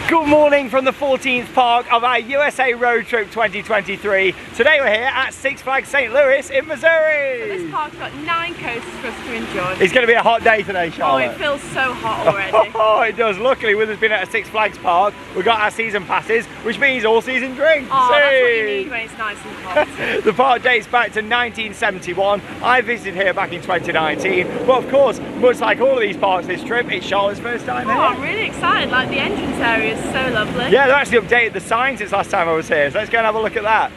Good morning from the 14th park of our USA Road Trip 2023. Today we're here at Six Flags St. Louis in Missouri. So this park's got 9 coasters for us to enjoy. It's going to be a hot day today, Charlotte. Oh, it feels so hot already. Oh, it does. Luckily, with us being at a Six Flags park, we've got our season passes, which means all season drinks. Oh, that's what you need when it's nice and hot. The park dates back to 1971. I visited here back in 2019. But of course, much like all of these parks this trip, it's Charlotte's first time here. Oh, I'm really excited. Like, the entrance area is so lovely. Yeah, they actually updated the signs since last time I was here, so let's go and have a look at that.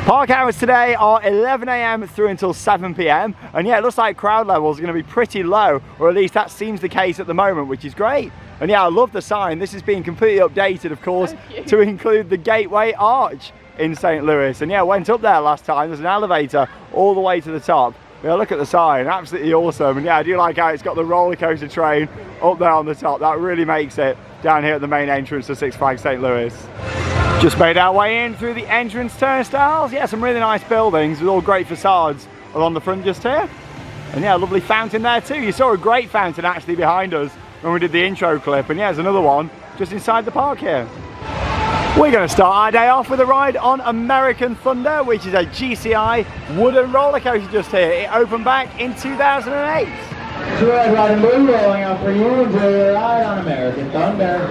Park hours today are 11 AM through until 7 PM, and yeah, it looks like crowd levels are going to be pretty low, or at least that seems the case at the moment, which is great. And yeah, I love the sign. This has been completely updated, of course, to include the Gateway Arch in St. Louis. And yeah, I went up there last time. There's an elevator all the way to the top. Yeah, look at the sign, absolutely awesome. And yeah, I do like how it's got the roller coaster train up there on the top. That really makes it down here at the main entrance to Six Flags St. Louis. Just made our way in through the entrance turnstiles. Yeah, some really nice buildings with all great facades along the front just here. And yeah, a lovely fountain there too. You saw a great fountain actually behind us when we did the intro clip. And yeah, there's another one just inside the park here. We're going to start our day off with a ride on American Thunder, which is a GCI wooden roller coaster just here. It opened back in 2008. Red, white, and blue rolling up for you. Enjoy your ride on American Thunder.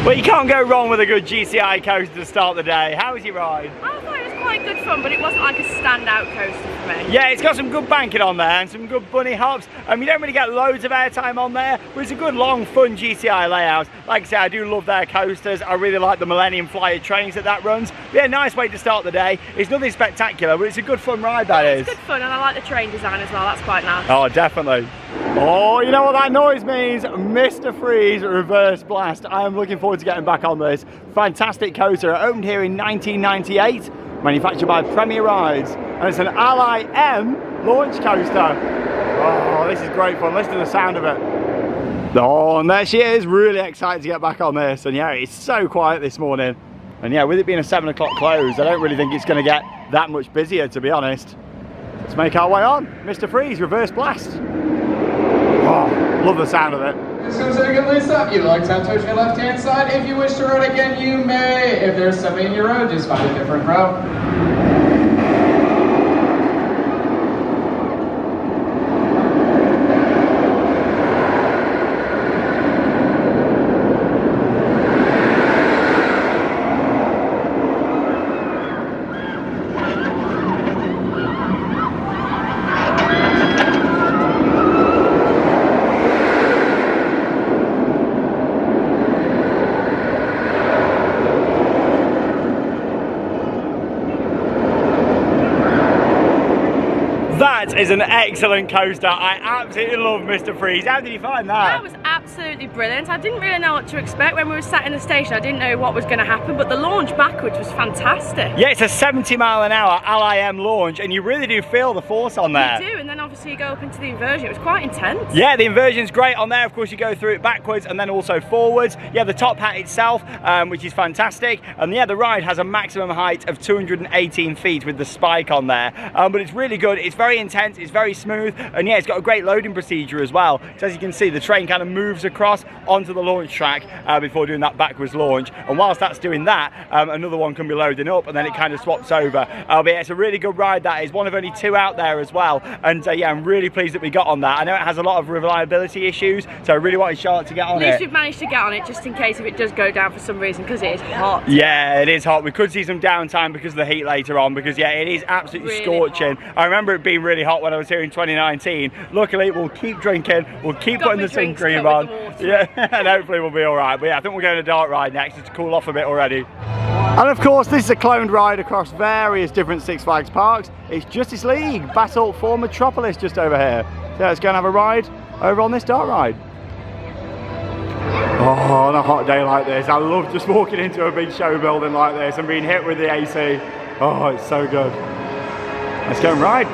Well, you can't go wrong with a good GCI coaster to start the day. How was your ride? I thought it was quite good fun, but it wasn't like a standout coaster for me. Yeah, it's got some good banking on there and some good bunny hops. You don't really get loads of airtime on there, but it's a good long fun GCI layout. Like I say, I do love their coasters. I really like the Millennium Flyer trains that runs. But yeah, nice way to start the day. It's nothing spectacular, but it's a good fun ride, that is. It's good fun, and I like the train design as well. That's quite nice. Oh, definitely. Oh, you know what that noise means? Mr. Freeze Reverse Blast. I am looking forward to getting back on this. Fantastic coaster. It opened here in 1998, manufactured by Premier Rides, and it's an Ally M launch coaster. Oh, this is great fun. Listen to the sound of it. Oh, and there she is. Really excited to get back on this. And yeah, it's so quiet this morning. And yeah, with it being a 7 o'clock close, I don't really think it's going to get that much busier, to be honest. Let's make our way on. Mr. Freeze Reverse Blast. Oh, love the sound of it. This comes in a good list up. You'd like to touch your left-hand side. If you wish to ride again, you may. If there's somebody in your road, just find a different route. That is an excellent coaster. I absolutely love Mr. Freeze. How did you find that? That was absolutely brilliant. I didn't really know what to expect when we were sat in the station. I didn't know what was going to happen, but the launch backwards was fantastic. Yeah, it's a 70-mile-an-hour Ally M launch, and you really do feel the force on there. You do, and then obviously you go up into the inversion. It was quite intense. Yeah, the inversion's great on there. Of course, you go through it backwards and then also forwards. Yeah, the top hat itself, which is fantastic. And yeah, the ride has a maximum height of 218 feet with the spike on there. But it's really good. It's very intense. It's very smooth. And yeah, it's got a great loading procedure as well. So as you can see, the train kind of moves across onto the launch track before doing that backwards launch. And whilst that's doing that, another one can be loading up and then it kind of swaps over. But yeah, it's a really good ride, that is. One of only 2 out there as well. And yeah, I'm really pleased that we got on that. I know it has a lot of reliability issues, so I really wanted Charlotte to get on it. At least we've managed to get on it, just in case if it does go down for some reason, because it is hot. Yeah, it is hot. We could see some downtime because of the heat later on, because yeah, it is absolutely really scorching. Hot. I remember it being really hot when I was here in 2019. Luckily, we'll keep drinking, we'll keep putting the sun cream on. Yeah, and hopefully we'll be all right. But yeah, I think we're going to Dark Ride next, just to cool off a bit already. And of course, this is a cloned ride across various different Six Flags parks. It's Justice League Battle for Metropolis just over here. So let's go and have a ride over on this Dark Ride. Oh, on a hot day like this, I love just walking into a big show building like this and being hit with the AC. Oh, it's so good. Let's go and ride.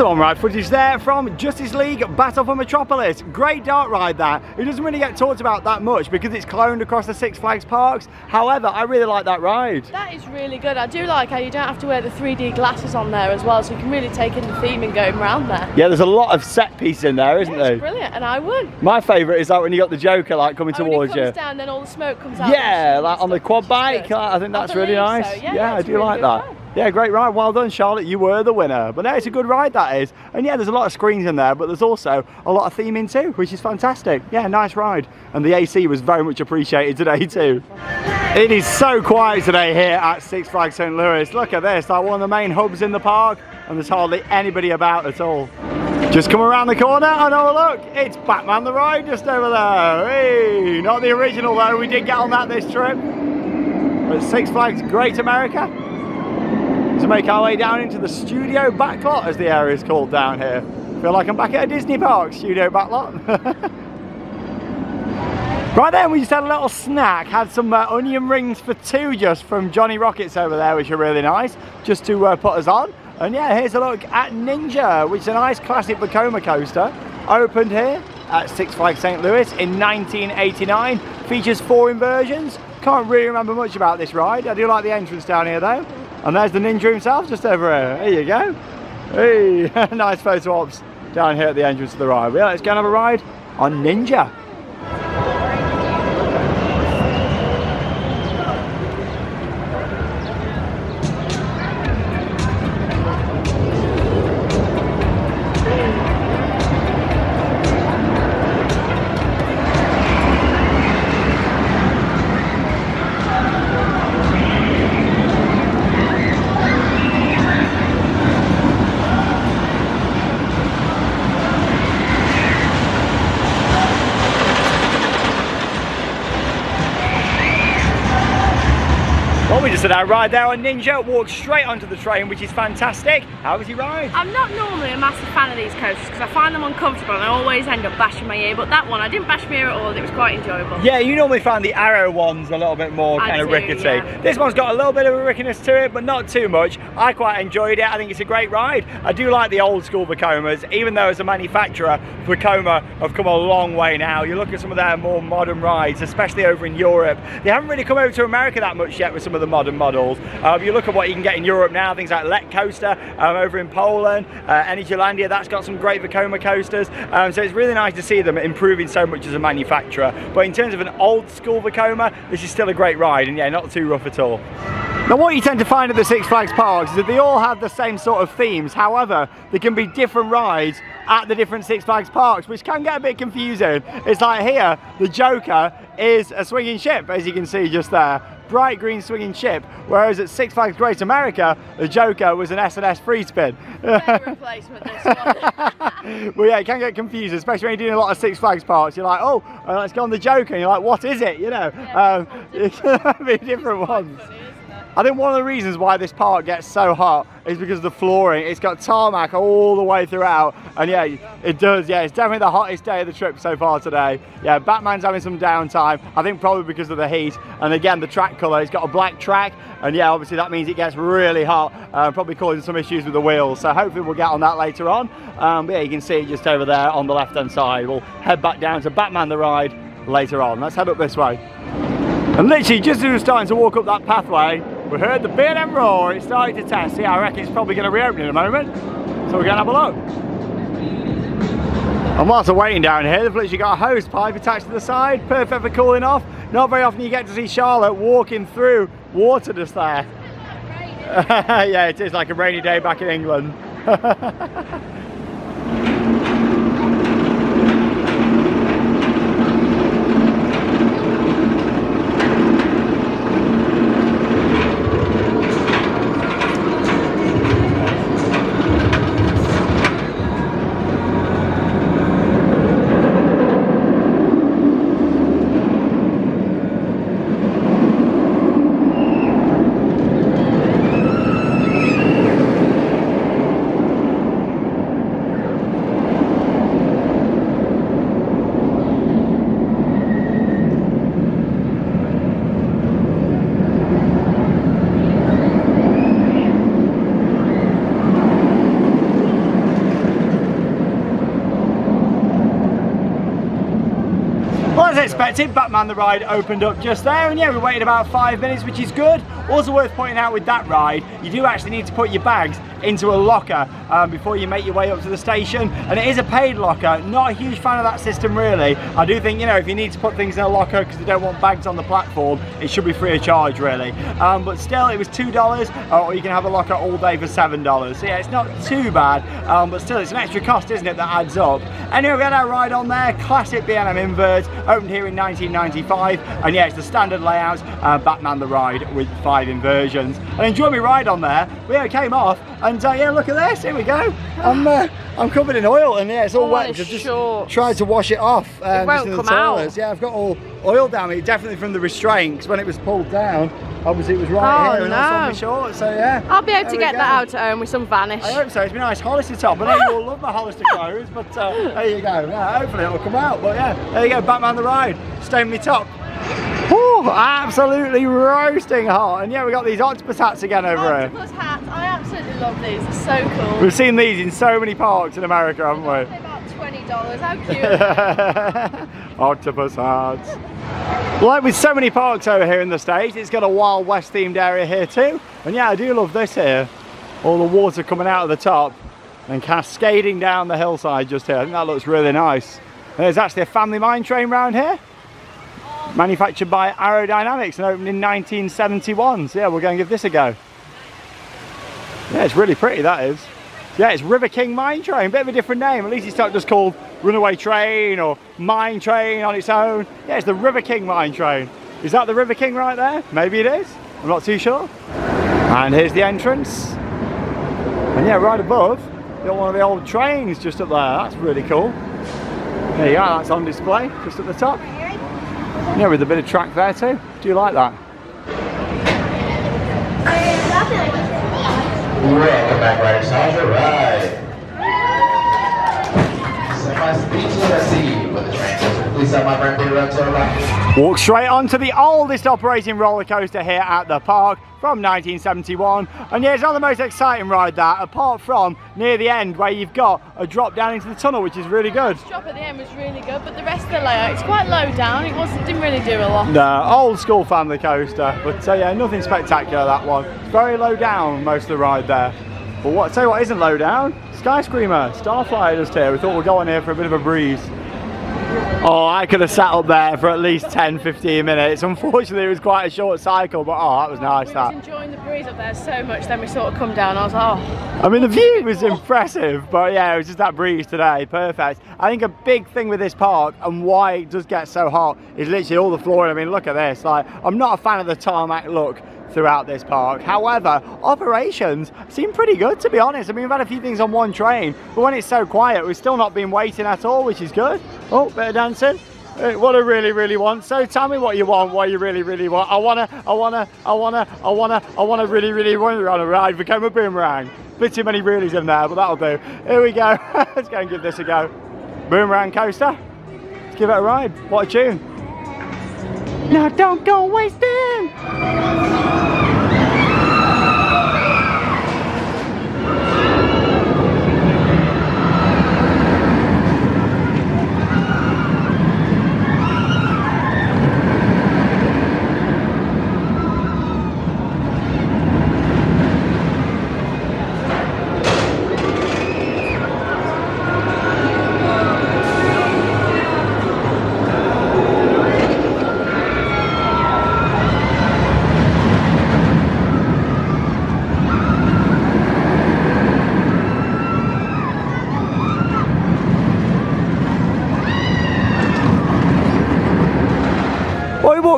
Some on-ride footage there from Justice League Battle for Metropolis. Great dark ride that. It doesn't really get talked about that much because it's cloned across the Six Flags parks. However, I really like that ride. That is really good. I do like how you don't have to wear the 3D glasses on there as well, so you can really take in the theming going around there. Yeah, there's a lot of set pieces in there, isn't there? It's brilliant, and I would. My favourite is like when you got the Joker like coming towards you. When he comes down, then all the smoke comes out. Yeah, like on the quad bike. I think that's really nice. So. Yeah, I do really like that. Ride. Yeah, great ride. Well done, Charlotte. You were the winner. But no, it's a good ride, that is. And yeah, there's a lot of screens in there, but there's also a lot of theming too, which is fantastic. Yeah, nice ride. And the AC was very much appreciated today too. It is so quiet today here at Six Flags St. Louis. Look at this, like one of the main hubs in the park, and there's hardly anybody about at all. Just come around the corner and oh look, it's Batman the Ride just over there. Hey, not the original though, we did get on that this trip. But Six Flags Great America. To make our way down into the studio backlot, as the area is called down here. Feel like I'm back at a Disney park, studio backlot. Right then, we just had a little snack, had some onion rings for two just from Johnny Rockets over there, which are really nice, just to put us on. And yeah, here's a look at Ninja, which is a nice classic Vekoma coaster. Opened here at Six Flags St. Louis in 1989. Features 4 inversions. Can't really remember much about this ride. I do like the entrance down here though. And there's the Ninja himself just over here. There you go. Hey, nice photo ops down here at the entrance of the ride. Yeah, let's go and have a ride on Ninja. We just did our ride there on Ninja, walked straight onto the train, which is fantastic. How was your ride? I'm not normally a massive fan of these coasters because I find them uncomfortable and I always end up bashing my ear, but that one, I didn't bash my ear at all. It was quite enjoyable. Yeah, you normally find the Arrow ones a little bit more kind of rickety. Yeah. This one's got a little bit of a rickiness to it, but not too much. I quite enjoyed it. I think it's a great ride. I do like the old school Vekomas, even though as a manufacturer, Vekoma have come a long way now. You look at some of their more modern rides, especially over in Europe. They haven't really come over to America that much yet with some of the modern models. You look at what you can get in Europe now, things like Let Coaster over in Poland, Energylandia, that's got some great Vekoma coasters. So it's really nice to see them improving so much as a manufacturer. But in terms of an old school Vekoma, this is still a great ride and yeah, not too rough at all. Now what you tend to find at the Six Flags parks is that they all have the same sort of themes. However, there can be different rides at the different Six Flags parks, which can get a bit confusing. It's like here, the Joker is a swinging ship, as you can see just there. Bright green swinging ship, whereas at Six Flags Great America, the Joker was an S&S free spin. Replacement this one. Well yeah, it can get confusing, especially when you're doing a lot of Six Flags parks. You're like, oh, let's go on the Joker, and you're like, what is it? You know, yeah, it can be different ones. I think one of the reasons why this park gets so hot is because of the flooring. It's got tarmac all the way throughout, and yeah, it does. Yeah, it's definitely the hottest day of the trip so far today. Yeah, Batman's having some downtime, I think probably because of the heat, and again the track colour, it's got a black track, and yeah, obviously that means it gets really hot, probably causing some issues with the wheels, so hopefully we'll get on that later on. But yeah, you can see it just over there on the left hand side. We'll head back down to Batman the Ride later on. Let's head up this way. And literally just as we were starting to walk up that pathway, we heard the B&M roar. It started to test. Yeah, I reckon it's probably going to reopen in a moment. So we're going to have a look. And whilst we're waiting down here, they've literally got a hose pipe attached to the side. Perfect for cooling off. Not very often you get to see Charlotte walking through water just there. Yeah, it is like a rainy day back in England. As expected, Batman the Ride opened up just there, and yeah, we waited about 5 minutes, which is good. Also worth pointing out with that ride, you do actually need to put your bags into a locker before you make your way up to the station, and it is a paid locker. Not a huge fan of that system really. I do think, you know, if you need to put things in a locker because they don't want bags on the platform, it should be free of charge really. But still, it was $2, or you can have a locker all day for $7. So yeah, it's not too bad, but still it's an extra cost, isn't it, that adds up. Anyway, we had our ride on there, classic B&M inverts, opened here in 1995, and yeah, it's the standard layout, Batman the Ride with 5 inversions. I enjoyed my ride on there. We came off, and yeah, look at this, here we go. I'm covered in oil, and yeah, it's all wet. I've just tried to wash it off. It won't come out. Yeah, I've got all oil down me, definitely from the restraint, because when it was pulled down, obviously it was right here and also on my shorts, so yeah. I'll be able to get that out at home with some Vanish. I hope so. It's been a nice Hollister top. I know you all love my Hollister clothes, but there you go. Yeah, hopefully it'll come out. But yeah, there you go, Batman the Ride, staying me top. Whew, absolutely roasting hot. And yeah, we got these octopus hats again over here. Octopus hats, I absolutely love these. They're so cool. We've seen these in so many parks in America, haven't we? They're about $20. How cute. Octopus hats. Like with so many parks over here in the States, it's got a Wild West themed area here too. And yeah, I do love this here. All the water coming out of the top and cascading down the hillside just here. I think that looks really nice. And there's actually a family mine train round here. Manufactured by Aerodynamics and opened in 1971. So yeah, we're going to give this a go. Yeah, it's really pretty, that is. Yeah, it's River King Mine Train, bit of a different name. At least it's not just called Runaway Train or Mine Train on its own. Yeah, it's the River King Mine Train. Is that the River King right there? Maybe it is. I'm not too sure. And here's the entrance. And yeah, right above, you got one of the old trains just up there. That's really cool. There you go, that's on display, just at the top. Yeah, with a bit of track there too. Do you like that? Welcome back, riders. How's your ride? Semi-speechless, I see you with the train. Please have my friend Peter up to the right. Walk straight onto the oldest operating roller coaster here at the park from 1971. And yeah, it's not the most exciting ride that, apart from near the end where you've got a drop down into the tunnel, which is really good. The drop at the end was really good, but the rest of the layout, it's quite low down. It didn't really do a lot. No, old school family coaster, but yeah, nothing spectacular that one. It's very low down most of the ride there. But tell you what isn't low down, Sky Screamer, Starflyer just here. We thought we'd go on here for a bit of a breeze. Oh, I could have sat up there for at least 10-15 minutes. Unfortunately, it was quite a short cycle, but oh, that was nice. I was enjoying the breeze up there so much, then we sort of come down, I was like, oh. I mean, the view was impressive, but yeah, it was just that breeze today, perfect. I think a big thing with this park and why it does get so hot is literally all the flooring. I mean, look at this. Like, I'm not a fan of the tarmac look throughout this park. However, operations seem pretty good, to be honest. I mean, we've had a few things on one train, but when it's so quiet, we've still not been waiting at all, which is good. Oh, bit of dancing. What I really want. So tell me what you want, what you really want. I wanna really want to run a ride, become a boomerang. Bit too many reelies in there, but that'll do. Here we go. Let's go and give this a go. Boomerang coaster. Let's give it a ride. What a tune. Now don't go wasting.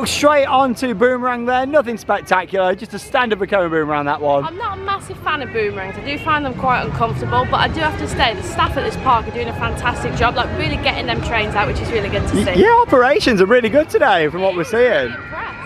Straight onto Boomerang there, nothing spectacular, just a standard Vekoma Boomerang, that one. I'm not a massive fan of boomerangs, I do find them quite uncomfortable, but I do have to say the staff at this park are doing a fantastic job, like really getting them trains out, which is really good to see. Yeah, operations are really good today from what we're seeing.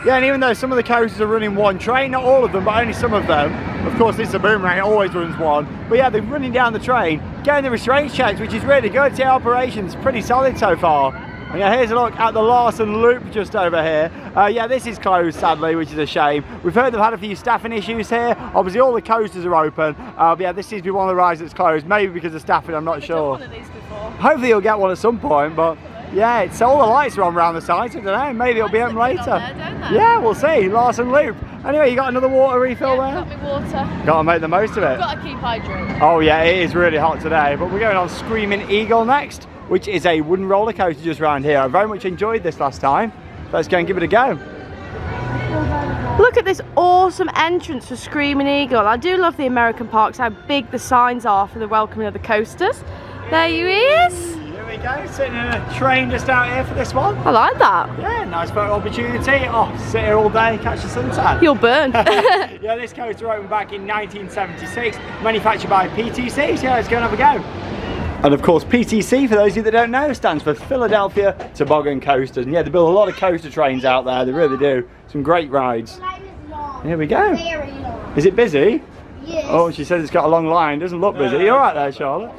Yeah, and even though some of the coasters are running one train, not all of them, but only some of them. Of course, this is a Boomerang, it always runs one. But yeah, they're running down the train, getting the restraints checked, which is really good. Yeah, operations pretty solid so far. And yeah, here's a look at the Larson Loop just over here. Yeah, this is closed sadly, which is a shame. We've heard they've had a few staffing issues here. Obviously all the coasters are open. But yeah, this seems to be one of the rides that's closed. Maybe because of staffing, I'm not sure. One of these before. Hopefully you'll get one at some point, but Yeah, it's all the lights are on around the side, so I don't know, maybe it'll be open later. There, don't they? Yeah, we'll see. Larsen Loop. Anyway, you got another water refill there? Got me water. Got to make the most of it. Got to keep hydrated. Oh yeah, it is really hot today, but we're going on Screaming Eagle next, which is a wooden roller coaster just around here. I very much enjoyed this last time. Let's go and give it a go. Look at this awesome entrance for Screaming Eagle. I do love the American parks, how big the signs are for the welcoming of the coasters. There he is. Here we go, sitting in a train just out here for this one. I like that. Yeah, nice photo opportunity. Oh, sit here all day, catch the sunset. You'll burn. Yeah, this coaster opened back in 1976, manufactured by PTC, so yeah, let's go and have a go. And of course, PTC, for those of you that don't know, stands for Philadelphia Toboggan Coasters. And yeah, they build a lot of coaster trains out there, they really do. Some great rides. Here we go. Is it busy? Yes. Oh, she says it's got a long line. Doesn't look busy. You alright there, Charlotte?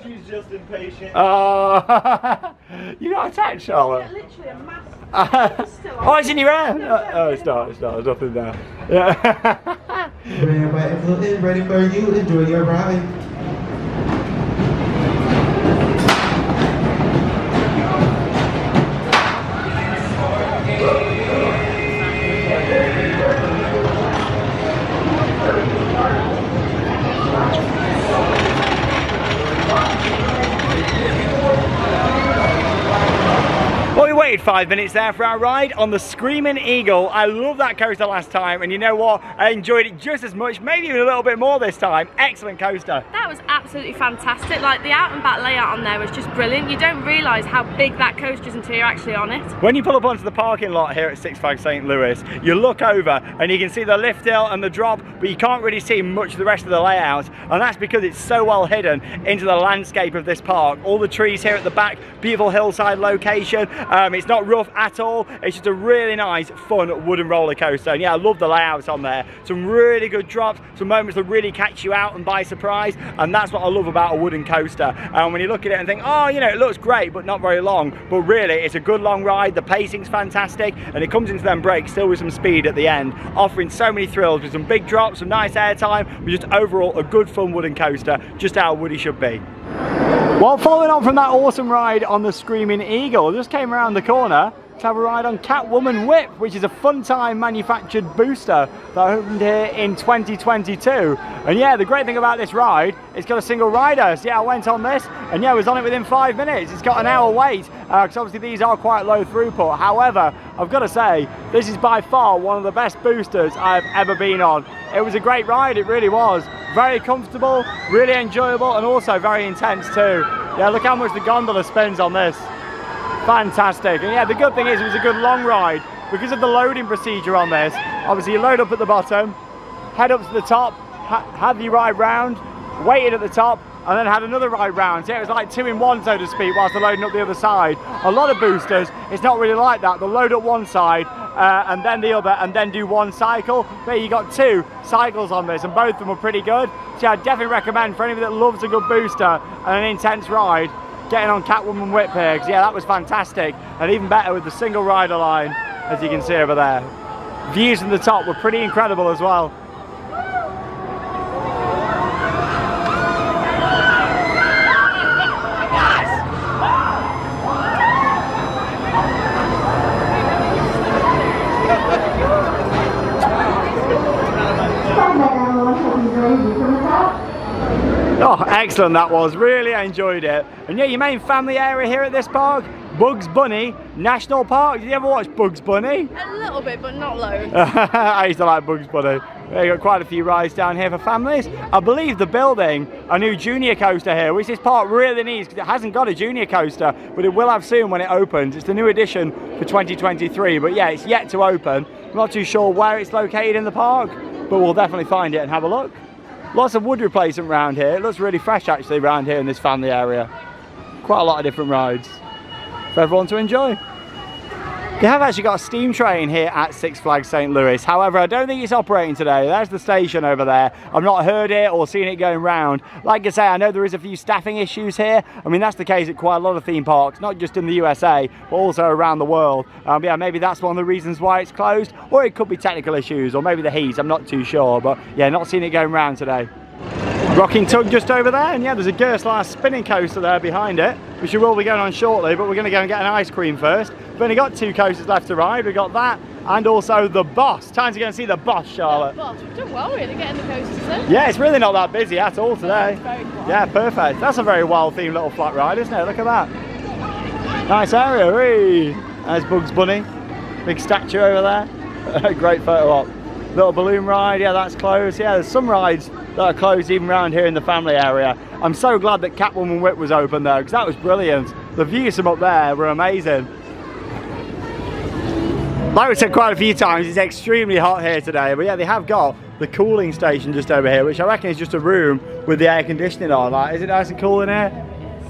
She's just impatient. Oh, you got attacked, Charlotte? Literally a massive. Oh, it's in your hand. Oh, it's not. There's nothing there. Yeah. Red button float is ready for you. Enjoy your ride. Well, we waited 5 minutes there for our ride on the Screaming Eagle. I loved that coaster last time, and you know what? I enjoyed it just as much, maybe even a little bit more this time. Excellent coaster. That was absolutely fantastic. Like, the out and back layout on there was just brilliant. You don't realise how big that coaster is until you're actually on it. When you pull up onto the parking lot here at Six Flags St. Louis, you look over and you can see the lift hill and the drop, but you can't really see much of the rest of the layout, and that's because it's so well hidden into the landscape of this park. All the trees here at the back, beautiful hillside location. It's not rough at all. It's just a really nice, fun wooden roller coaster. And yeah, I love the layouts on there. Some really good drops, some moments that really catch you out and by surprise. And that's what I love about a wooden coaster. And when you look at it and think, oh, you know, it looks great, but not very long. But really, it's a good long ride. The pacing's fantastic, and it comes into them brakes still with some speed at the end, offering so many thrills with some big drops, some nice airtime, but just overall a good, fun wooden coaster, just how Woody should be. Well, following on from that awesome ride on the Screaming Eagle, just came around the corner to have a ride on Catwoman Whip, which is a Fun Time manufactured booster that opened here in 2022. And yeah, the great thing about this ride, it's got a single rider. So yeah, I went on this, and yeah, I was on it within 5 minutes. It's got an hour wait, because obviously these are quite low throughput. However, I've got to say, this is by far one of the best boosters I've ever been on. It was a great ride, it really was. Very comfortable, really enjoyable, and also very intense too. Yeah, look how much the gondola spins on this. Fantastic. And yeah, the good thing is it was a good long ride because of the loading procedure on this. Obviously you load up at the bottom, head up to the top, have your ride round, waited at the top, and then had another ride round. So yeah, it was like 2 in 1, so to speak, whilst they're loading up the other side. A lot of boosters, it's not really like that. They'll load up one side and then the other, and then do one cycle. But you got 2 cycles on this, and both of them were pretty good. So yeah, I definitely recommend for anybody that loves a good booster and an intense ride, getting on Catwoman Whip here, because yeah, that was fantastic, and even better with the single rider line, as you can see over there. Views from the top were pretty incredible as well. Oh, excellent that was, really enjoyed it. And yeah, your main family area here at this park, Bugs Bunny National Park. Did you ever watch Bugs Bunny? A little bit, but not loads. I used to like Bugs Bunny. They got quite a few rides down here for families. I believe they're building a new junior coaster here, which this park really needs because it hasn't got a junior coaster, but it will have soon when it opens. It's the new edition for 2023, but yeah, it's yet to open. I'm not too sure where it's located in the park, but we'll definitely find it and have a look. Lots of wood replacement around here. It looks really fresh actually around here in this family area. Quite a lot of different rides for everyone to enjoy. They have actually got a steam train here at Six Flags St. Louis. However, I don't think it's operating today. There's the station over there. I've not heard it or seen it going round. Like I say, I know there is a few staffing issues here. I mean, that's the case at quite a lot of theme parks, not just in the USA, but also around the world. Yeah, maybe that's one of the reasons why it's closed, or it could be technical issues, or maybe the heat. I'm not too sure, but yeah, not seen it going round today. Rocking Tug just over there, and yeah, there's a Gerstlauer spinning coaster there behind it, which we will be going on shortly, but we're going to go and get an ice cream first. We've only got 2 coasters left to ride. We've got that and also the Boss. Time to go and see the Boss, Charlotte. The Boss. We've done well really getting the coasters in. Yeah, it's really not that busy at all today. It's very quiet. Yeah, perfect. That's a very well-themed little flat ride, isn't it? Look at that. Nice area. Whee! There's Bugs Bunny. Big statue over there. Great photo op. Little balloon ride, yeah, that's closed. Yeah, there's some rides that are closed even around here in the family area. I'm so glad that Catwoman Whip was open though, because that was brilliant. The views from up there were amazing. Like we said quite a few times, it's extremely hot here today, but yeah, they have got the cooling station just over here, which I reckon is just a room with the air conditioning on. Like, is it nice and cool in here?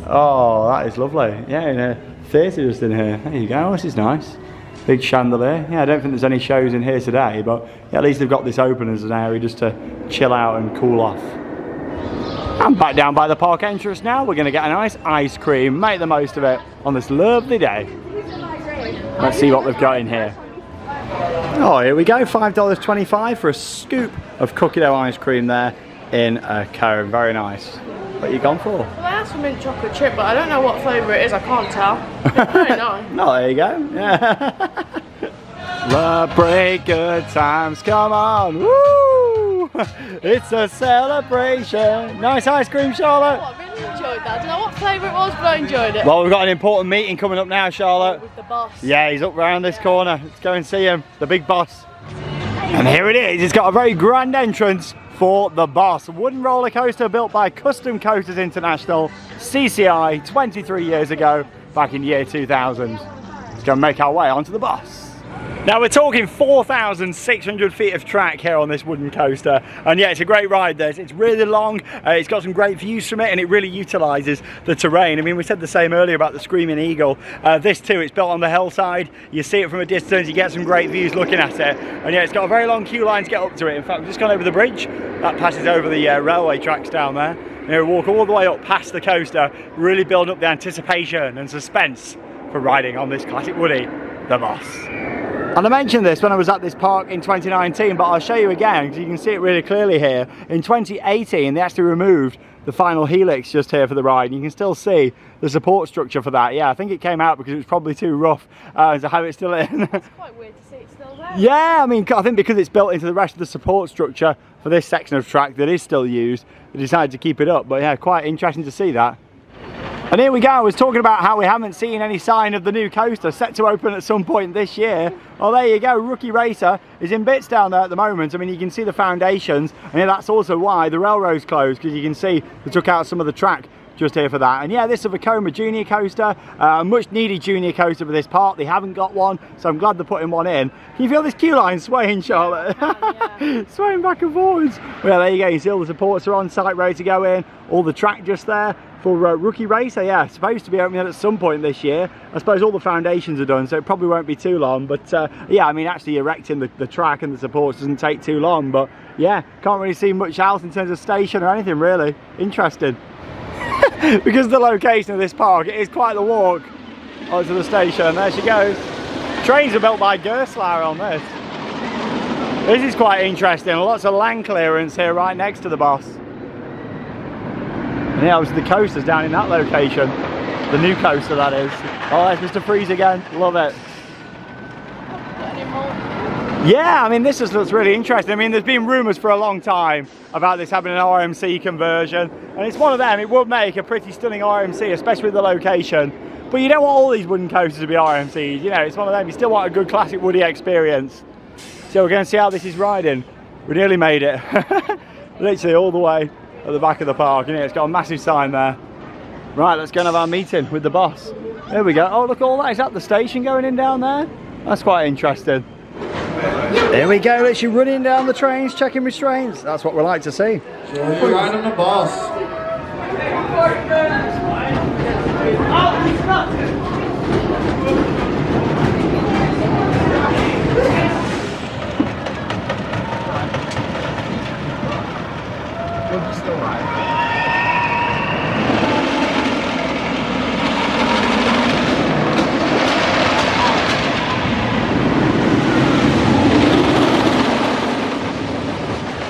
Oh, that is lovely. Yeah, in a theatre just in here. There you go, this is nice. Big chandelier. Yeah, I don't think there's any shows in here today, but yeah, at least they've got this open as an area just to chill out and cool off. I'm back down by the park entrance now. We're going to get a nice ice cream, make the most of it on this lovely day. Let's see what they've got in here. Oh, here we go, $5.25 for a scoop of cookie dough ice cream there in a cone. Very nice. What are you gone for? Well, I asked for mint chocolate chip, but I don't know what flavour it is, I can't tell. It's very nice. No, there you go. Yeah. Celebrate good times, come on. Woo! It's a celebration. Nice ice cream, Charlotte. Oh, I really enjoyed that. I don't know what flavour it was, but I enjoyed it. Well, we've got an important meeting coming up now, Charlotte. With the Boss. Yeah, he's up round this corner. Let's go and see him, the big boss. And here it is. It's got a very grand entrance for the Boss. Wooden roller coaster built by Custom Coasters International, CCI, 23 years ago, back in year 2000. Let's go and make our way onto the Boss. Now we're talking 4,600 feet of track here on this wooden coaster, and yeah, it's a great ride this. It's really long, it's got some great views from it, and it really utilises the terrain. I mean, we said the same earlier about the Screaming Eagle. This too, it's built on the hillside, you see it from a distance, you get some great views looking at it, and yeah, it's got a very long queue line to get up to it. In fact, we've just gone over the bridge, that passes over the railway tracks down there. And we walk all the way up past the coaster, really build up the anticipation and suspense for riding on this classic Woody, the Boss. And I mentioned this when I was at this park in 2019, but I'll show you again because you can see it really clearly here. In 2018, they actually removed the final helix just here for the ride, and you can still see the support structure for that. Yeah, I think it came out because it was probably too rough to have it still in. It's quite weird to see it still there. Yeah, I mean, I think because it's built into the rest of the support structure for this section of track that is still used, they decided to keep it up. But yeah, quite interesting to see that. And here we go, I was talking about how we haven't seen any sign of the new coaster set to open at some point this year. Well, there you go, Rookie Racer is in bits down there at the moment. I mean, you can see the foundations, and yeah, that's also why the railroad's closed, because you can see they took out some of the track just here for that. And yeah, this is a Vekoma junior coaster, a much needed junior coaster for this park. They haven't got one, so I'm glad they're putting one in. Can you feel this queue line swaying, Charlotte? Yeah. Swaying back and forwards. Well, there you go, you see all the supports are on site, ready to go in, all the track just there for Rookie Racer. Yeah, it's supposed to be opening at some point this year. I suppose all the foundations are done, so it probably won't be too long, but yeah, I mean, actually erecting the track and the supports doesn't take too long, but yeah, can't really see much else in terms of station or anything really. Interesting. Because of the location of this park, it is quite the walk onto the station. There she goes. Trains are built by Gerstlauer on this. This is quite interesting. Lots of land clearance here right next to the Boss. And yeah, obviously the coaster's down in that location. The new coaster, that is. Oh, there's Mr. Freeze again. Love it. Yeah, I mean, this just looks really interesting. I mean, there's been rumours for a long time about this having an RMC conversion, and it's one of them. It would make a pretty stunning RMC, especially with the location. But you don't want all these wooden coasters to be RMCs. You know, it's one of them. You still want a good classic Woody experience. So we're going to see how this is riding. We nearly made it. Literally all the way at the back of the park. You know, it's got a massive sign there. Right, let's go and have our meeting with the Boss. There we go. Oh, look at all that. Is that the station going in down there? That's quite interesting. There we go, literally running down the trains, checking restraints. That's what we like to see. We're right on the Boss.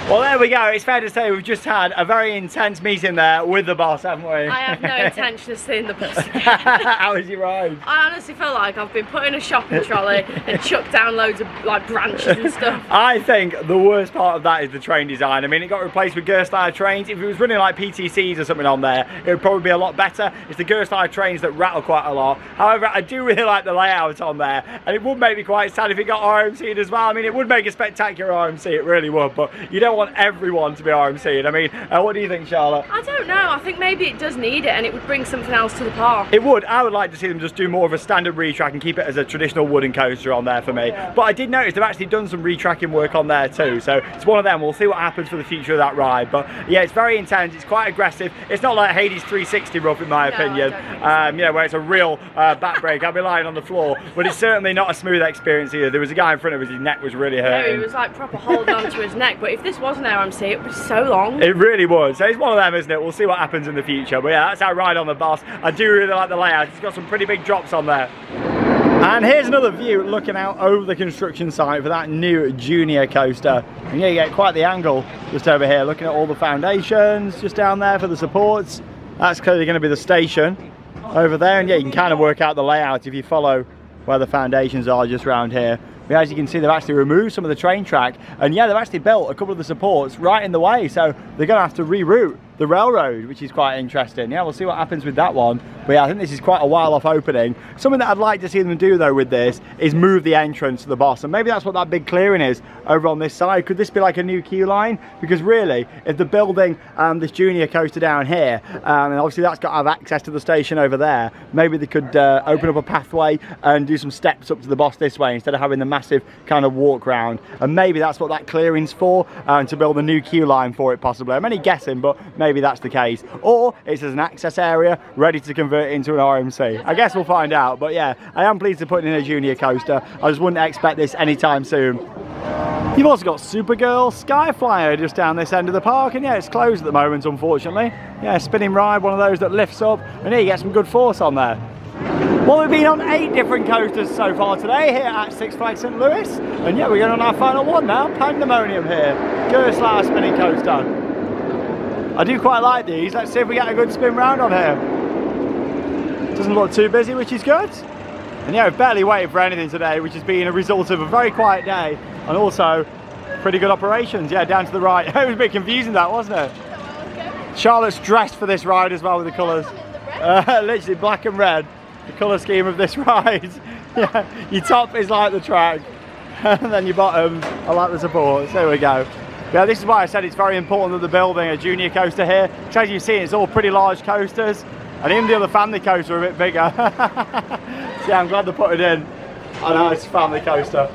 Well, there we go. it's fair to say we've just had a very intense meeting there with the boss, haven't we? I have no intention of seeing the bus again. How was your ride? I honestly feel like I've been put in a shopping trolley and chucked down loads of like branches and stuff. I think the worst part of that is the train design. I mean, it got replaced with Gerstlauer trains. If it was running like PTCs or something on there, it would probably be a lot better. It's the Gerstlauer trains that rattle quite a lot. However, I do really like the layout on there, and it would make me quite sad if it got RMC'd as well. I mean, it would make a spectacular RMC, it really would, but you don't want everyone to be RMC'd. I mean, what do you think, Charlotte? I don't know. I think maybe it does need it and it would bring something else to the park. It would. I would like to see them just do more of a standard retrack and keep it as a traditional wooden coaster on there for me. But I did notice they've actually done some retracking work on there too, so it's one of them. We'll see what happens for the future of that ride. But yeah, it's very intense. It's quite aggressive. It's not like Hades 360 rough in my opinion. You know, where it's a real back break. I'll be lying on the floor, but it's certainly not a smooth experience either. There was a guy in front of us, his neck was really hurting. No, he was like proper holding on to his neck. But if this was an RMC, it would be so long. It really would. So it's one of them, isn't it? We'll see what happens in the future. But yeah, that's our ride on the boss. I do really like the layout. It's got some pretty big drops on there. And here's another view looking out over the construction site for that new Junior coaster. And yeah, you get quite the angle just over here, looking at all the foundations just down there for the supports. That's clearly going to be the station over there. And yeah, you can kind of work out the layout if you follow where the foundations are just around here. But as you can see, they've actually removed some of the train track, and yeah, they've actually built a couple of the supports right in the way, so they're going to have to reroute the railroad, which is quite interesting. Yeah, we'll see what happens with that one. But yeah, I think this is quite a while off opening. Something that I'd like to see them do though with this is move the entrance to the boss, and maybe that's what that big clearing is over on this side. Could this be like a new queue line? Because really, if they're building this Junior coaster down here, and obviously that's got to have access to the station over there, maybe they could open up a pathway and do some steps up to the boss this way instead of having the massive kind of walk round. And maybe that's what that clearing's for, to build a new queue line for it possibly. I'm only guessing, but maybe that's the case. Or it's as an access area ready to convert it into an RMC. I guess we'll find out. But yeah, I am pleased to put in a Junior coaster. I just wouldn't expect this anytime soon. You've also got Supergirl Skyflyer just down this end of the park, and yeah, it's closed at the moment, unfortunately. Yeah, spinning ride, one of those that lifts up, and yeah, you get some good force on there. Well, we've been on 8 different coasters so far today here at Six Flags St. Louis, and yeah, we're going on our final one now, Pandemonium here, Gerstlauer spinning coaster. I do quite like these. Let's see if we get a good spin round on here. Doesn't look too busy, which is good. And yeah, we've barely waited for anything today, which has been a result of a very quiet day and also pretty good operations. Yeah, down to the right. It was a bit confusing that, wasn't it? Charlotte's dressed for this ride as well with the colours. Literally black and red, the colour scheme of this ride. Yeah, your top is like the track, and then your bottom are like the supports. There we go. Yeah, this is why I said it's very important that they're building a Junior coaster here. So as you see, it's all pretty large coasters, and even the other family coasters are a bit bigger. So yeah, I'm glad they put it in a nice family coaster.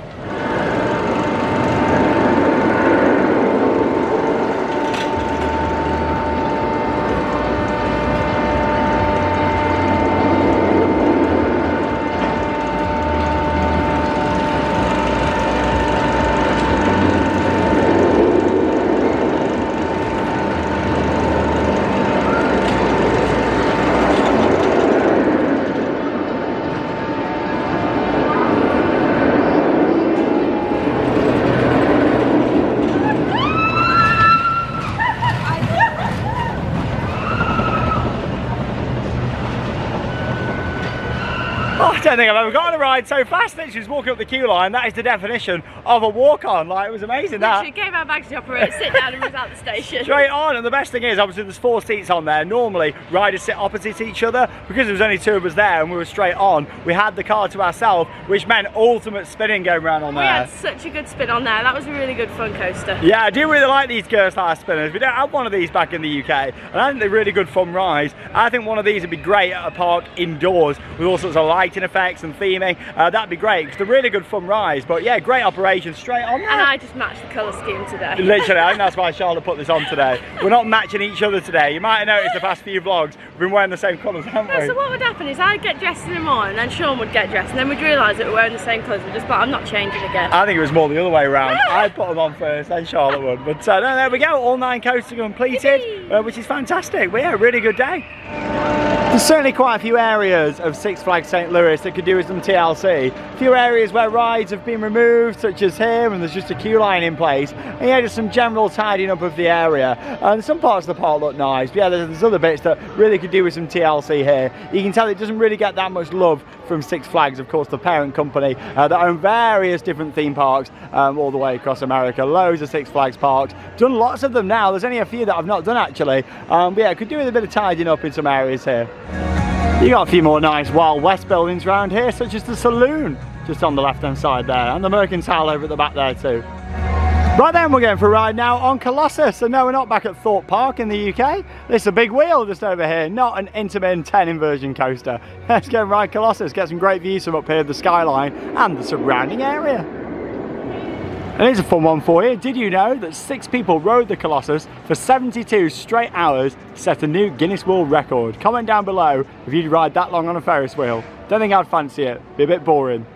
I don't think I've ever gotten a ride so fast. Literally just walking up the queue line. That is the definition of a walk-on. Like, it was amazing. Literally gave our bags to the operator, sit down and was out the station. Straight on. And the best thing is, obviously there's 4 seats on there. Normally riders sit opposite each other. Because there was only 2 of us there and we were straight on, we had the car to ourselves, which meant ultimate spinning going around on there. We had such a good spin on there. That was a really good fun coaster. Yeah, I do really like these Gerstlauer spinners. We don't have one of these back in the UK, and I think they're really good fun rides. I think one of these would be great at a park indoors with all sorts of lighting effects and theming. That'd be great because they're really good fun rides. But yeah, great operation straight on there. And I just matched the colour scheme today. Literally, I think that's why Charlotte put this on today. We're not matching each other today. You might have noticed the past few vlogs we've been wearing the same colours, haven't we? So what would happen is I'd get dressed in the morning and Sean would get dressed, and then we'd realise that we're wearing the same colours. We'd just, but I'm not changing again. I think it was more the other way around. I'd put them on first, then Charlotte would. But no, there we go. All 9 coasters completed, which is fantastic. But yeah, really good day. There's certainly quite a few areas of Six Flags St. Louis that could do with some TLC. A few areas where rides have been removed, such as here, and there's just a queue line in place. And yeah, just some general tidying up of the area. And some parts of the park look nice, but yeah, there's other bits that really could do with some TLC here. You can tell it doesn't really get that much love from Six Flags, of course, the parent company that own various different theme parks all the way across America. Loads of Six Flags parks. Done lots of them now. There's only a few that I've not done actually. But yeah, could do with a bit of tidying up in some areas here. You got a few more nice Wild West buildings around here, such as the Saloon, just on the left-hand side there, and the Mercantile over at the back there too. Right then, we're going for a ride now on Colossus. And no, we're not back at Thorpe Park in the UK. This is a big wheel just over here, not an Intamin 10 inversion coaster. Let's go and ride Colossus, get some great views from up here, the skyline and the surrounding area. And here's a fun one for you. Did you know that 6 people rode the Colossus for 72 straight hours to set a new Guinness World Record? Comment down below if you'd ride that long on a Ferris wheel. Don't think I'd fancy it. Be a bit boring.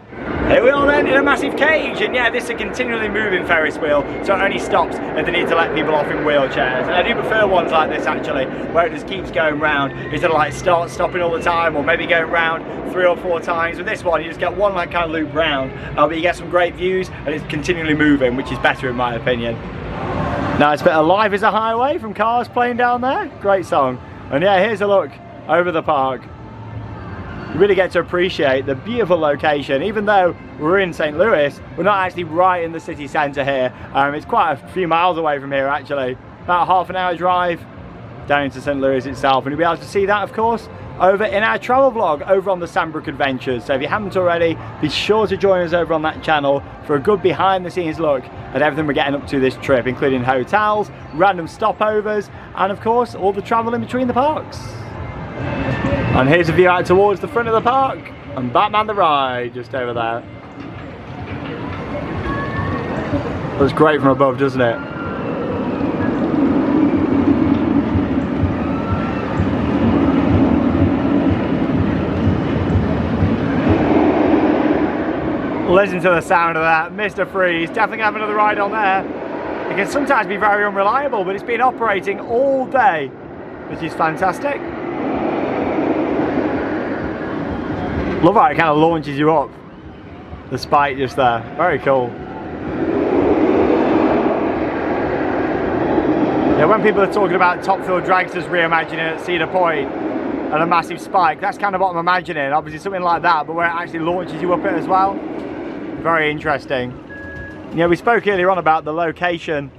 Here we are then in a massive cage, and yeah, this is a continually moving Ferris wheel, so it only stops if they need to let people off in wheelchairs. And I do prefer ones like this actually, where it just keeps going round instead of like stopping all the time, or maybe going round 3 or 4 times. With this one, you just get one like kind of loop round, but you get some great views, and it's continually moving, which is better in my opinion. Nice bit of Life is a Highway from Cars playing down there. Great song. And yeah, here's a look over the park. You really get to appreciate the beautiful location. Even though we're in St. Louis, we're not actually right in the city centre here. It's quite a few miles away from here actually. About a half-an-hour drive down into St. Louis itself. And you'll be able to see that, of course, over in our travel vlog over on the Sandbrook Adventures. So if you haven't already, be sure to join us over on that channel for a good behind-the-scenes look at everything we're getting up to this trip, including hotels, random stopovers, and of course, all the travel in between the parks. And here's a view out towards the front of the park, and Batman the Ride just over there. Looks great from above, doesn't it? Listen to the sound of that. Mr. Freeze, definitely gonna have another ride on there. It can sometimes be very unreliable, but it's been operating all day, which is fantastic. Love how it kind of launches you up. The spike just there. Very cool. Yeah, when people are talking about Top Thrill Dragsters reimagining at Cedar Point and a massive spike, that's kind of what I'm imagining. Obviously something like that, but where it actually launches you up it as well. Very interesting. Yeah, we spoke earlier on about the location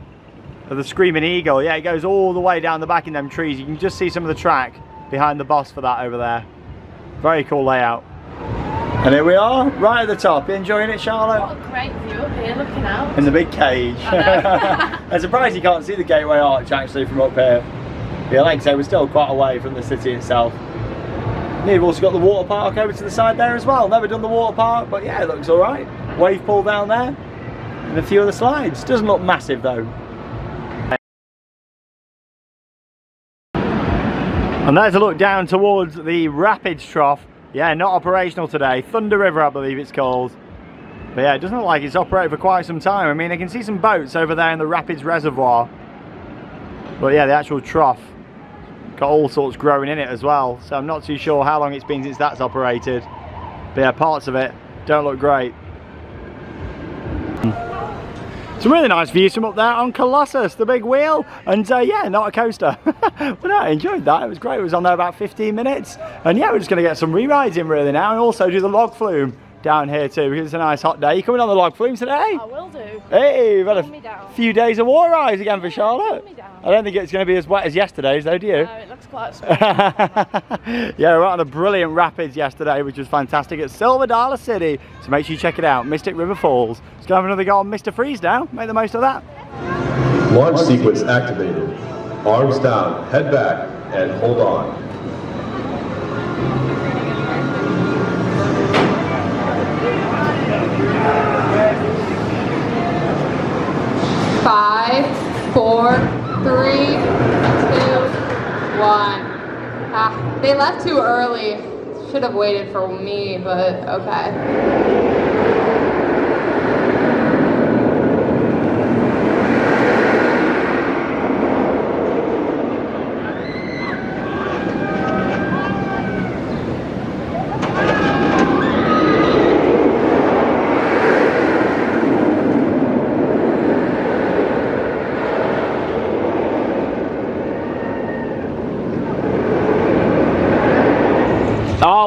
of the Screaming Eagle. Yeah, it goes all the way down the back in them trees. You can just see some of the track behind the boss for that over there. Very cool layout. And here we are, right at the top. You enjoying it, Charlotte? What a great view up here, looking out. In the big cage. I'm surprised you can't see the Gateway Arch actually from up here. Yeah, like I say, we're still quite away from the city itself. We've also got the water park over to the side there as well. Never done the water park, but yeah, it looks all right. Wave pool down there, and a few other slides. Doesn't look massive though. And there's a look down towards the Rapids Trough. Yeah, not operational today. Thunder River, I believe it's called. But yeah, it doesn't look like it's operated for quite some time. I mean, I can see some boats over there in the Rapids Reservoir. But yeah, the actual trough got all sorts growing in it as well. So I'm not too sure how long it's been since that's operated. But yeah, parts of it don't look great. Some really nice views from up there on Colossus, the big wheel, and yeah, not a coaster. But no, I enjoyed that, it was great. It was on there about 15 minutes, and yeah, we're just going to get some re-rides in really now, and also do the log flume down here too, because it's a nice hot day. You coming on the log flume today? I will do. Hey, we've had a few days of water rides again for Charlotte. I don't think it's going to be as wet as yesterday's though, do you? No, it looks quite small. Yeah, we were on a brilliant rapids yesterday, which was fantastic at Silver Dollar City. So make sure you check it out, Mystic River Falls. Let's go have another go on Mr. Freeze now. Make the most of that. Launch sequence activated. Arms down, head back, and hold on. 5, 4, 3, 2, 1. Ah, they left too early. Should have waited for me, but okay.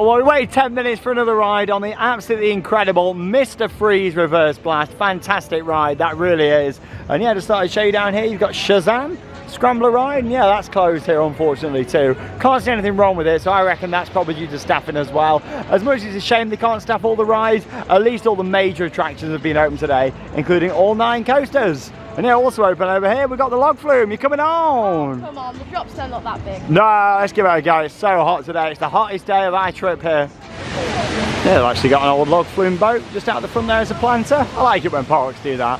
Oh, well, we waited 10 minutes for another ride on the absolutely incredible Mr. Freeze Reverse Blast. Fantastic ride, that really is. And yeah, just thought I'd show you down here, you've got Shazam Scrambler ride, and yeah, that's closed here unfortunately too. Can't see anything wrong with it, so I reckon that's probably due to staffing as well. As much as it's a shame they can't staff all the rides, at least all the major attractions have been open today, including all 9 coasters. And yeah, also open over here, we've got the log flume. You're coming on. Oh, come on, the drops don't look that big. No, let's give it a go. It's so hot today. It's the hottest day of our trip here. Yeah, they've actually got an old log flume boat just out the front there as a planter. I like it when parks do that.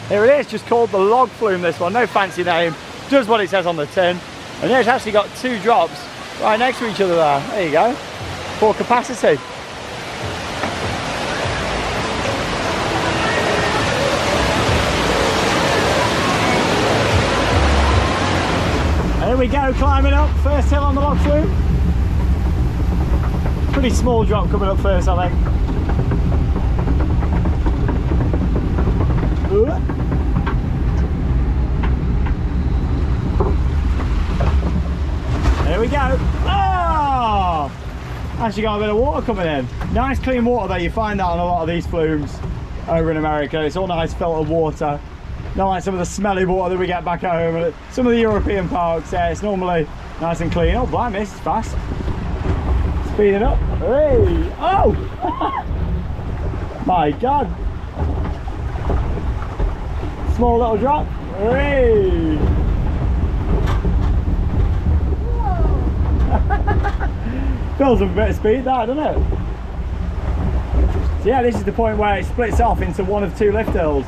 Here it is, just called the log flume, this one. No fancy name, does what it says on the tin. And yeah, it's actually got 2 drops right next to each other there. There you go, for capacity. Here we go, climbing up, first hill on the log flume. Pretty small drop coming up first, I think. Ooh. There we go. Oh! Actually got a bit of water coming in. Nice clean water though, you find that on a lot of these flumes over in America. It's all nice filtered water. Not like some of the smelly water that we get back home. Some of the European parks, yeah, it's normally nice and clean. Oh, blimey, this is fast. Speeding up. Hey! Oh! My God! Small little drop. Hey! Feels a bit of speed, that, doesn't it? So yeah, this is the point where it splits off into one of 2 lift hills.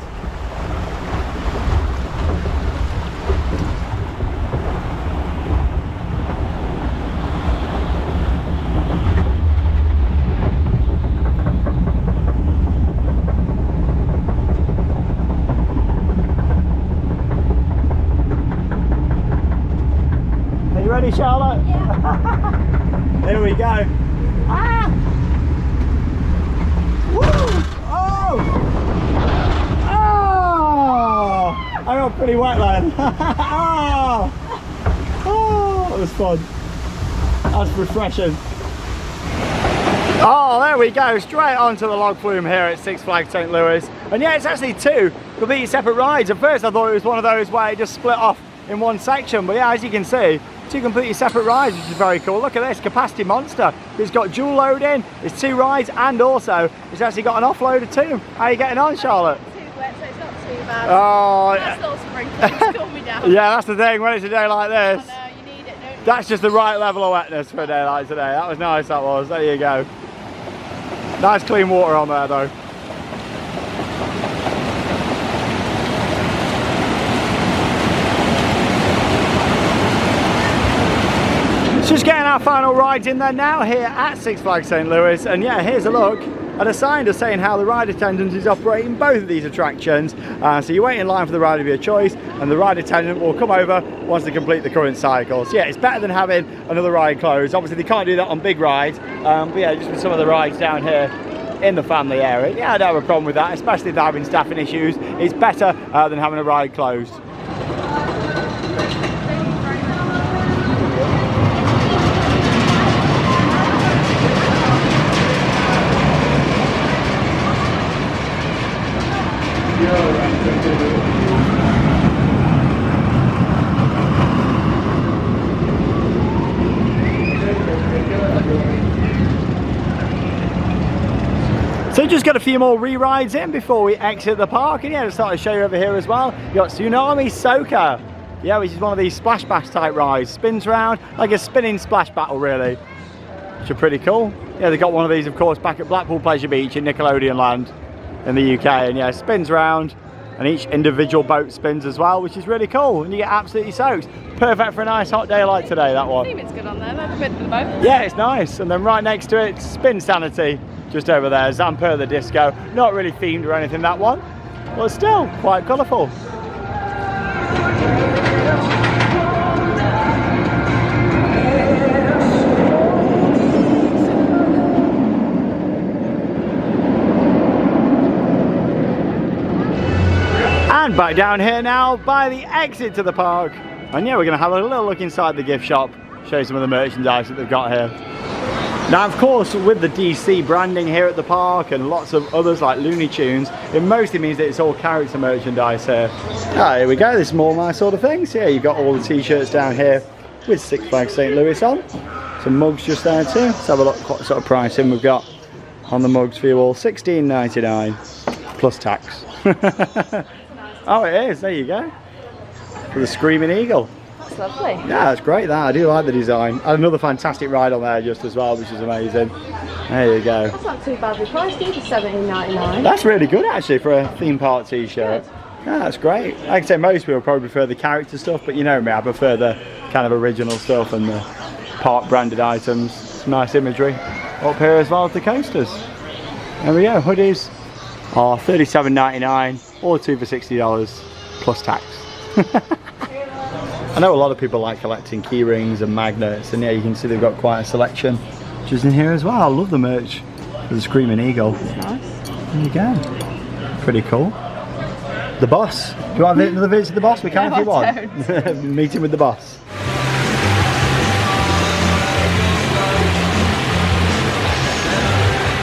Ready, Charlotte? Yeah. Here we go. Ah! Woo! Oh! Oh! I got pretty wet then. Oh! Oh! That was fun. That's refreshing. Oh, there we go. Straight onto the log flume here at Six Flags St. Louis. And yeah, it's actually 2 completely separate rides. At first I thought it was one of those where it just split off in one section, but yeah, as you can see, 2 completely separate rides, which is very cool. Look at this, Capacity Monster. It's got dual loading, it's 2 rides, and also it's actually got an offloader too. How are you getting on, Charlotte? Too wet, so it's not too bad. Oh, that's little sprinkles, cool me down. Yeah, that's the thing, when it's a day like this. I know, you need it, don't you? That's just the right level of wetness for a day like today. That was nice, that was. There you go. Nice clean water on there though. Just getting our final rides in there now here at Six Flags St. Louis, and yeah, here's a look at a sign just saying how the ride attendant is operating both of these attractions. So you wait in line for the ride of your choice, and the ride attendant will come over once they complete the current cycle. So yeah, it's better than having another ride closed. Obviously they can't do that on big rides, but yeah, just with some of the rides down here in the family area, yeah, I don't have a problem with that, especially if they're having staffing issues. It's better than having a ride closed. So just got a few more re-rides in before we exit the park, and yeah, just thought I'd show you over here as well. You got Tsunami Soaker, yeah, which is one of these splash bash type rides. Spins around like a spinning splash battle really, which are pretty cool. Yeah, they got one of these of course back at Blackpool Pleasure Beach in Nickelodeon Land in the UK, and yeah, spins around and each individual boat spins as well, which is really cool, and you get absolutely soaked. Perfect for a nice hot day like today, that one. I think it's good on there, that's good for the boat. Yeah, it's nice. And then right next to it, Spin Sanity, just over there, Zamper the Disco. Not really themed or anything, that one, but still quite colourful. And back down here now by the exit to the park. And yeah, we're going to have a little look inside the gift shop, show you some of the merchandise that they've got here. Now, of course, with the DC branding here at the park and lots of others like Looney Tunes, it mostly means that it's all character merchandise here. Ah, here we go, this is more my sort of things. Yeah, you've got all the t-shirts down here with Six Flags St. Louis on. Some mugs just there too. Let's have a look what sort of pricing we've got on the mugs for you all. $16.99 plus tax. Oh, it is, there you go. For the Screaming Eagle. That's lovely. Yeah, that's great that. I do like the design. And another fantastic ride on there just as well, which is amazing. There you go. That's not too badly priced, either, $17.99. That's really good actually for a theme park t-shirt. Yeah, that's great. Like I say, most people probably prefer the character stuff, but you know me, I prefer the kind of original stuff and the park branded items. Some nice imagery up here as well with the coasters. There we go, hoodies are $37.99 or 2 for $60 plus tax. I know a lot of people like collecting key rings and magnets, and yeah, you can see they've got quite a selection which is in here as well. I love the merch for the Screaming Eagle. Nice. There you go. Pretty cool. The boss. Do you want another visit to the boss? We can if you want. Meeting with the boss.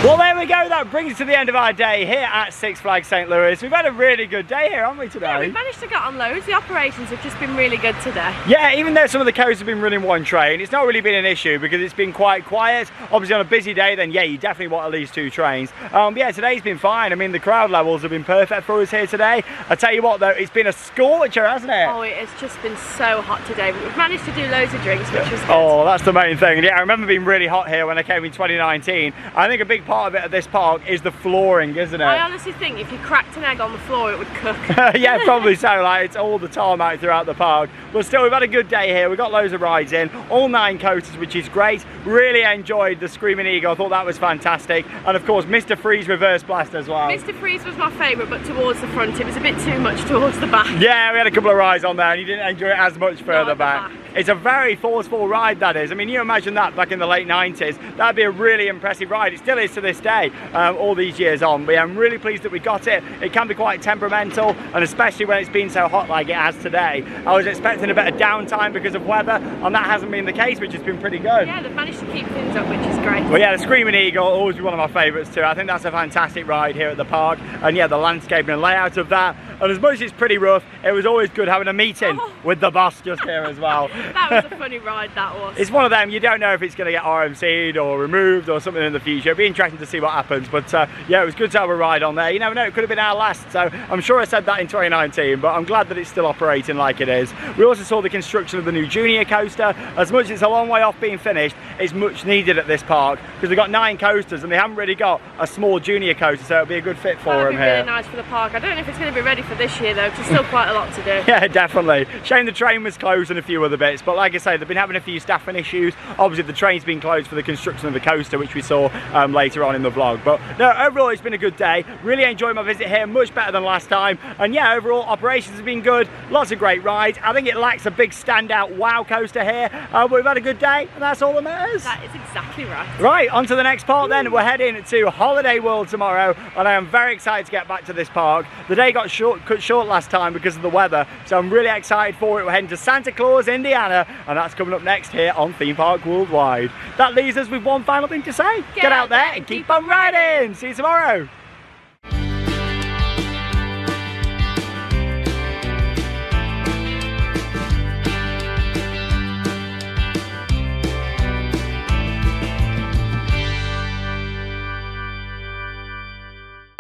Well, there we go. That brings us to the end of our day here at Six Flags St. Louis. We've had a really good day here, haven't we, today? Yeah, we've managed to get on loads. The operations have just been really good today. Yeah, even though some of the coasters have been running one train, it's not really been an issue because it's been quite quiet. Obviously on a busy day, then yeah, you definitely want at least 2 trains. Yeah, today's been fine. I mean, the crowd levels have been perfect for us here today. I tell you what though, it's been a scorcher, hasn't it? Oh, it has just been so hot today. We've managed to do loads of drinks, which was good. Oh, that's the main thing. Yeah, I remember being really hot here when I came in 2019. I think a big part of it at this park is the flooring, isn't it? I honestly think if you cracked an egg on the floor, it would cook. Yeah, probably so. Like, it's all the tarmac throughout the park. But still, we've had a good day here. We've got loads of rides in, all 9 coasters, which is great. Really enjoyed the Screaming Eagle. I thought that was fantastic. And of course, Mr. Freeze Reverse Blast as well. Mr. Freeze was my favourite, but towards the front, it was a bit too much towards the back. Yeah, we had a couple of rides on there, and you didn't enjoy it as much further back. It's a very forceful ride, that is. I mean, you imagine that back in the late 90s. That'd be a really impressive ride. It still is to this day, all these years on. But I'm really pleased that we got it. It can be quite temperamental, and especially when it's been so hot like it has today. I was expecting a bit of downtime because of weather, and that hasn't been the case, which has been pretty good. Yeah, they've managed to keep things up, which is great. Well, yeah, the Screaming Eagle will always be one of my favourites too. I think that's a fantastic ride here at the park, and yeah, the landscaping and layout of that. And as much as it's pretty rough, it was always good having a meeting with the boss just here as well. That was a funny ride, that was. It's one of them, you don't know if it's going to get RMC'd or removed or something in the future. It'll be interesting to see what happens, but yeah, it was good to have a ride on there. You never know, it could have been our last, so I'm sure I said that in 2019, but I'm glad that it's still operating like it is. We also saw the construction of the new junior coaster. As much as it's a long way off being finished, it's much needed at this park because they've got 9 coasters and they haven't really got a small junior coaster, so it'll be a good fit for them here. That'd be really nice for the park. I don't know if it's going to be ready for this year though, because there's still quite a lot to do. Yeah, definitely. Shame the train was closed and a few other bits, but like I say, they've been having a few staffing issues. Obviously the train's been closed for the construction of the coaster, which we saw later on in the vlog. But no, overall it's been a good day. Really enjoyed my visit here, much better than last time. And yeah, overall operations have been good. Lots of great rides. I think it lacks a big standout wow coaster here, but we've had a good day and that's all that matters. That is exactly right. Right, on to the next part then. We're heading to Holiday World tomorrow, and I am very excited to get back to this park. The day got cut short last time because of the weather, so I'm really excited for it. We're heading to Santa Claus, Indiana, and that's coming up next here on Theme Park Worldwide. That leaves us with one final thing to say. Get out there and keep on riding. See you tomorrow.